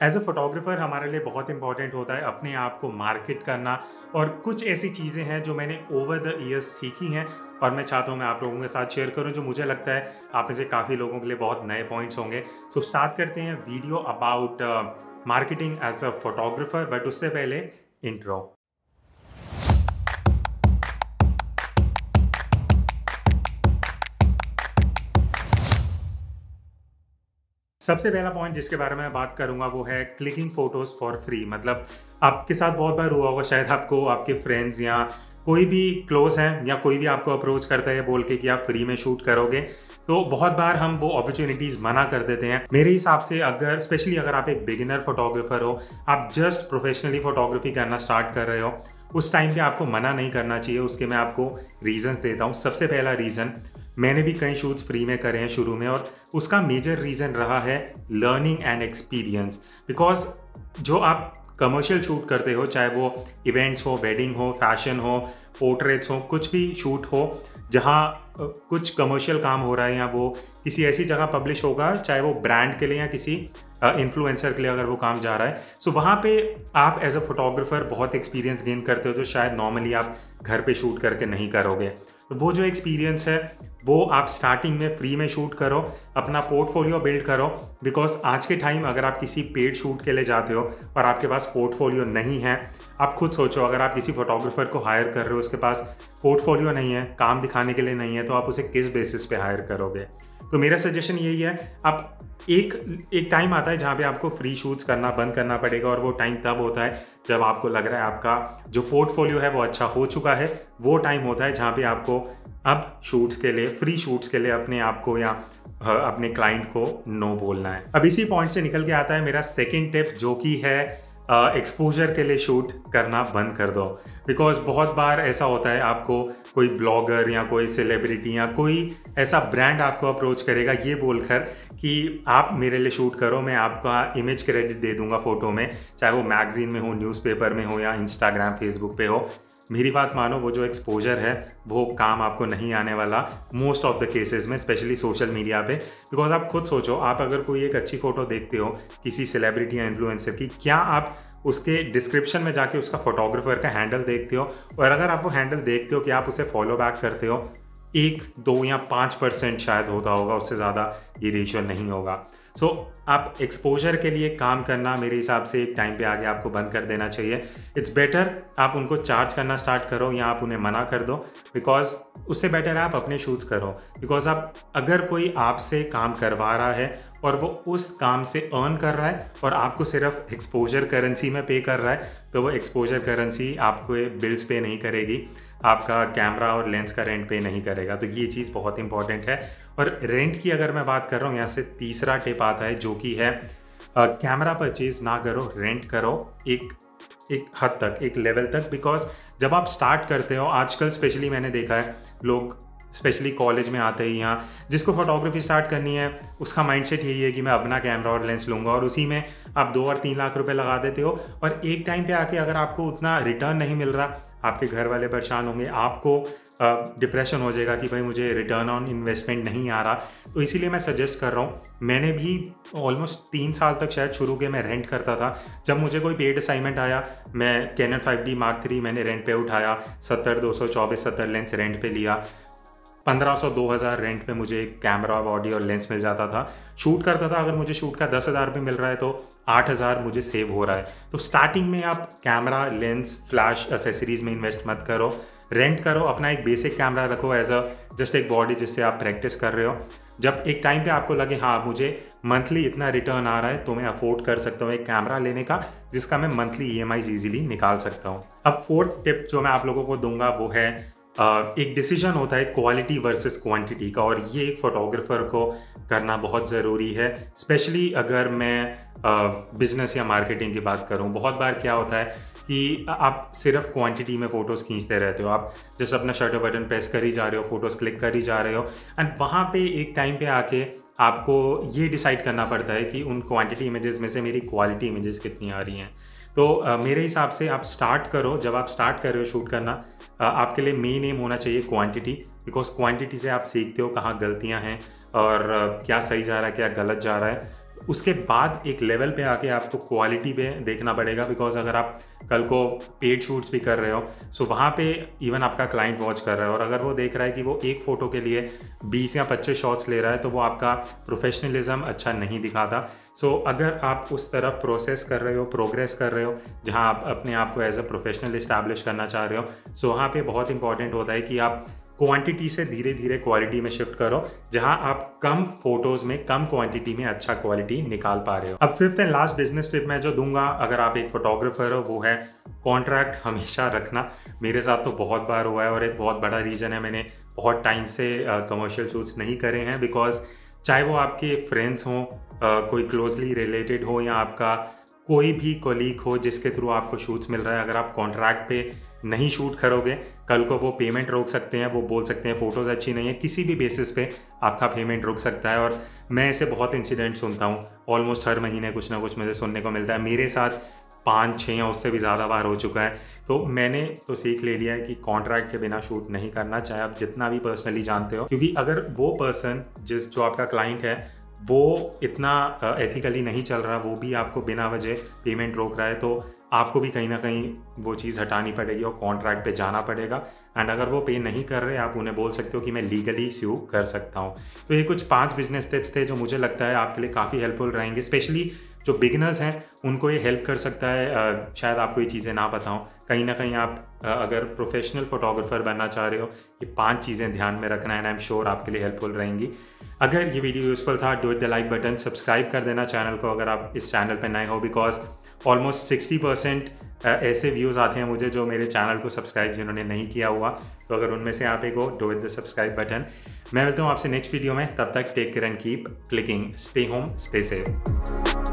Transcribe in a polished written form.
As a photographer हमारे लिए बहुत इंपॉर्टेंट होता है अपने आप को मार्केट करना। और कुछ ऐसी चीज़ें हैं जो मैंने ओवर द ईयर्स सीखी हैं और मैं चाहता हूँ मैं आप लोगों के साथ शेयर करूँ, जो मुझे लगता है आप में से काफ़ी लोगों के लिए बहुत नए पॉइंट्स होंगे। सो स्टार्ट करते हैं video about marketing as a photographer, but उससे पहले इंट्रो। सबसे पहला पॉइंट जिसके बारे में मैं बात करूंगा वो है क्लिकिंग फोटोज फॉर फ्री। मतलब आपके साथ बहुत बार हुआ होगा, शायद आपको आपके फ्रेंड्स या कोई भी क्लोज हैं या कोई भी आपको अप्रोच करता है बोल के कि आप फ्री में शूट करोगे, तो बहुत बार हम वो अपॉर्चुनिटीज़ मना कर देते हैं। मेरे हिसाब से अगर स्पेशली अगर आप एक बिगिनर फोटोग्राफर हो, आप जस्ट प्रोफेशनली फोटोग्राफी करना स्टार्ट कर रहे हो, उस टाइम पे आपको मना नहीं करना चाहिए। उसके मैं आपको रीजंस देता हूँ। सबसे पहला रीज़न, मैंने भी कई शूट्स फ्री में करे हैं शुरू में, और उसका मेजर रीज़न रहा है लर्निंग एंड एक्सपीरियंस। बिकॉज जो आप कमर्शियल शूट करते हो, चाहे वो इवेंट्स हो, वेडिंग हो, फैशन हो, पोर्ट्रेट्स हो, कुछ भी शूट हो जहाँ कुछ कमर्शियल काम हो रहा है या वो किसी ऐसी जगह पब्लिश होगा, चाहे वो ब्रांड के लिए या किसी इन्फ्लुएंसर के लिए अगर वो काम जा रहा है, सो वहाँ पे आप एज अ फोटोग्राफर बहुत एक्सपीरियंस गेन करते हो जो शायद नॉर्मली आप घर पे शूट करके नहीं करोगे। तो वो जो एक्सपीरियंस है वो आप स्टार्टिंग में फ्री में शूट करो, अपना पोर्टफोलियो बिल्ड करो। बिकॉज आज के टाइम अगर आप किसी पेड शूट के लिए जाते हो और आपके पास पोर्टफोलियो नहीं है, आप खुद सोचो, अगर आप किसी फोटोग्राफर को हायर कर रहे हो, उसके पास पोर्टफोलियो नहीं है, काम दिखाने के लिए नहीं है, तो आप उसे किस बेसिस पे हायर करोगे। तो मेरा सजेशन यही है, आप एक टाइम आता है जहाँ पे आपको फ्री शूट्स करना बंद करना पड़ेगा, और वो टाइम तब होता है जब आपको लग रहा है आपका जो पोर्टफोलियो है वो अच्छा हो चुका है। वो टाइम होता है जहाँ पे आपको अब शूट्स के लिए, फ्री शूट्स के लिए अपने आप को या अपने क्लाइंट को नो बोलना है। अब इसी पॉइंट से निकल के आता है मेरा सेकेंड टिप, जो कि है एक्सपोजर के लिए शूट करना बंद कर दो। बिकॉज बहुत बार ऐसा होता है, आपको कोई ब्लॉगर या कोई सेलिब्रिटी या कोई ऐसा ब्रांड आपको अप्रोच करेगा ये बोलकर कि आप मेरे लिए शूट करो, मैं आपका इमेज क्रेडिट दे दूंगा फ़ोटो में, चाहे वो मैगजीन में हो, न्यूज़पेपर में हो या इंस्टाग्राम फेसबुक पे हो। मेरी बात मानो, वो जो एक्सपोजर है वो काम आपको नहीं आने वाला मोस्ट ऑफ द केसेस में, स्पेशली सोशल मीडिया पे। बिकॉज आप खुद सोचो, आप अगर कोई एक अच्छी फ़ोटो देखते हो किसी सेलिब्रिटी या इन्फ्लुएंसर की, क्या आप उसके डिस्क्रिप्शन में जाके उसका फोटोग्राफर का हैंडल देखते हो? और अगर आप वो हैंडल देखते हो, कि आप उसे फॉलो बैक करते हो? 1, 2 या 5% शायद होता होगा, उससे ज़्यादा ये रेशियो नहीं होगा। सो आप एक्सपोजर के लिए काम करना मेरे हिसाब से एक टाइम पे आगे आपको बंद कर देना चाहिए। इट्स बेटर आप उनको चार्ज करना स्टार्ट करो या आप उन्हें मना कर दो, बिकॉज उससे बेटर है आप अपने शूट्स करो। बिकॉज आप, अगर कोई आपसे काम करवा रहा है और वो उस काम से अर्न कर रहा है और आपको सिर्फ एक्सपोजर करेंसी में पे कर रहा है, तो वो एक्सपोजर करेंसी आपको बिल्स पे नहीं करेगी, आपका कैमरा और लेंस का रेंट पे नहीं करेगा। तो ये चीज़ बहुत इंपॉर्टेंट है। और रेंट की अगर मैं बात कर रहा हूँ, यहाँ से तीसरा टिप आता है, जो कि है कैमरा परचेज ना करो, रेंट करो एक हद तक, एक लेवल तक। बिकॉज जब आप स्टार्ट करते हो, आजकल स्पेशली मैंने देखा है, लोग स्पेशली कॉलेज में आते ही, यहाँ जिसको फोटोग्राफी स्टार्ट करनी है उसका माइंडसेट यही है कि मैं अपना कैमरा और लेंस लूँगा, और उसी में आप 2 और 3 लाख रुपए लगा देते हो। और एक टाइम पे आके अगर आपको उतना रिटर्न नहीं मिल रहा, आपके घर वाले परेशान होंगे, आपको डिप्रेशन हो जाएगा कि भाई मुझे रिटर्न ऑन इन्वेस्टमेंट नहीं आ रहा। तो इसीलिए मैं सजेस्ट कर रहा हूँ, मैंने भी ऑलमोस्ट 3 साल तक शायद शुरू के मैं रेंट करता था। जब मुझे कोई पेड असाइनमेंट आया, मैं कैनन 5D Mark III मैंने रेंट पे उठाया, 70, 224, 70 लेंस रेंट पे लिया, 1500, 2000 रेंट पे मुझे कैमरा, बॉडी और लेंस मिल जाता था। शूट करता था, अगर मुझे शूट का 10,000 भी मिल रहा है तो 8,000 मुझे सेव हो रहा है। तो स्टार्टिंग में आप कैमरा, लेंस, फ्लैश, एसेसरीज में इन्वेस्ट मत करो, रेंट करो। अपना एक बेसिक कैमरा रखो एज अ जस्ट एक बॉडी जिससे आप प्रैक्टिस कर रहे हो। जब एक टाइम पे आपको लगे हाँ मुझे मंथली इतना रिटर्न आ रहा है, तो मैं अफोर्ड कर सकता हूँ एक कैमरा लेने का, जिसका मैं मंथली EMIs ईजिली निकाल सकता हूँ। अब फोर्थ टिप जो मैं आप लोगों को दूंगा वो है, एक डिसीजन होता है क्वालिटी वर्सेस क्वांटिटी का, और ये एक फोटोग्राफर को करना बहुत ज़रूरी है। स्पेशली अगर मैं बिजनेस या मार्केटिंग की बात करूं, बहुत बार क्या होता है कि आप सिर्फ क्वांटिटी में फ़ोटोज़ खींचते रहते हो, आप जैसे अपना शटर बटन प्रेस कर ही जा रहे हो, फ़ोटोज़ क्लिक कर ही जा रहे हो, एंड वहाँ पे एक टाइम पे आके आपको ये डिसाइड करना पड़ता है कि उन क्वांटिटी इमेजेस में से मेरी क्वालिटी इमेजेस कितनी आ रही हैं। तो मेरे हिसाब से आप स्टार्ट करो, जब आप स्टार्ट कर रहे हो शूट करना, आपके लिए मेन एम होना चाहिए क्वांटिटी। बिकॉज क्वांटिटी से आप सीखते हो कहाँ गलतियाँ हैं और क्या सही जा रहा है, क्या गलत जा रहा है। उसके बाद एक लेवल पे आके आपको क्वालिटी पे देखना पड़ेगा, बिकॉज अगर आप कल को पेड शूट्स भी कर रहे हो सो वहाँ पे इवन आपका क्लाइंट वॉच कर रहा है और अगर वो देख रहा है कि वो एक फ़ोटो के लिए 20 या 25 शॉट्स ले रहा है तो वो आपका प्रोफेशनलिज्म अच्छा नहीं दिखाता। सो अगर आप उस तरफ प्रोसेस कर रहे हो, प्रोग्रेस कर रहे हो जहाँ आप अपने आप को एज अ प्रोफेशनल इस्टेब्लिश करना चाह रहे हो, सो वहाँ पे बहुत इंपॉर्टेंट होता है कि आप क्वांटिटी से धीरे धीरे क्वालिटी में शिफ्ट करो, जहां आप कम फोटोज में कम क्वांटिटी में अच्छा क्वालिटी निकाल पा रहे हो। अब fifth and last business tip मैं जो दूंगा अगर आप एक फोटोग्राफर हो वो है कॉन्ट्रैक्ट हमेशा रखना। मेरे साथ तो बहुत बार हुआ है और एक बहुत बड़ा रीज़न है मैंने बहुत टाइम से कमर्शियल शूट्स नहीं करे हैं, बिकॉज चाहे वो आपके फ्रेंड्स हों, कोई क्लोजली रिलेटेड हो या आपका कोई भी कोलीग हो जिसके थ्रू आपको शूट्स मिल रहा है, अगर आप कॉन्ट्रैक्ट पे नहीं शूट करोगे कल को वो पेमेंट रोक सकते हैं, वो बोल सकते हैं फ़ोटोज़ अच्छी नहीं है, किसी भी बेसिस पे आपका पेमेंट रुक सकता है। और मैं ऐसे बहुत इंसिडेंट सुनता हूँ, ऑलमोस्ट हर महीने कुछ ना कुछ मुझे सुनने को मिलता है। मेरे साथ 5-6 या उससे भी ज़्यादा बार हो चुका है। तो मैंने तो सीख ले लिया है कि कॉन्ट्रैक्ट के बिना शूट नहीं करना, चाहे आप जितना भी पर्सनली जानते हो, क्योंकि अगर वो पर्सन जो आपका क्लाइंट है वो इतना एथिकली नहीं चल रहा, वो भी आपको बिना वजह पेमेंट रोक रहा है, तो आपको भी कहीं ना कहीं वो चीज़ हटानी पड़ेगी और कॉन्ट्रैक्ट पे जाना पड़ेगा। एंड अगर वो पे नहीं कर रहे आप उन्हें बोल सकते हो कि मैं लीगली स्यू कर सकता हूँ। तो ये कुछ 5 बिजनेस टिप्स थे जो मुझे लगता है आपके लिए काफ़ी हेल्पफुल रहेंगे, स्पेशली जो बिगिनर्स हैं उनको ये हेल्प कर सकता है। शायद आपको ये चीज़ें ना बताऊँ, कहीं ना कहीं आप अगर प्रोफेशनल फोटोग्राफर बनना चाह रहे हो ये 5 चीज़ें ध्यान में रखना है एंड आई एम श्योर आपके लिए हेल्पफुल रहेंगी। अगर ये वीडियो यूजफुल था do it the like button, subscribe कर देना चैनल को अगर आप इस चैनल पे नए हो, बिकॉज ऑलमोस्ट 60% ऐसे व्यूज़ आते हैं मुझे जो मेरे चैनल को सब्सक्राइब जिन्होंने नहीं किया हुआ, तो अगर उनमें से आप एक हो do it the subscribe button. मैं मिलता हूँ आपसे नेक्स्ट वीडियो में, तब तक take care and keep clicking, stay home stay safe.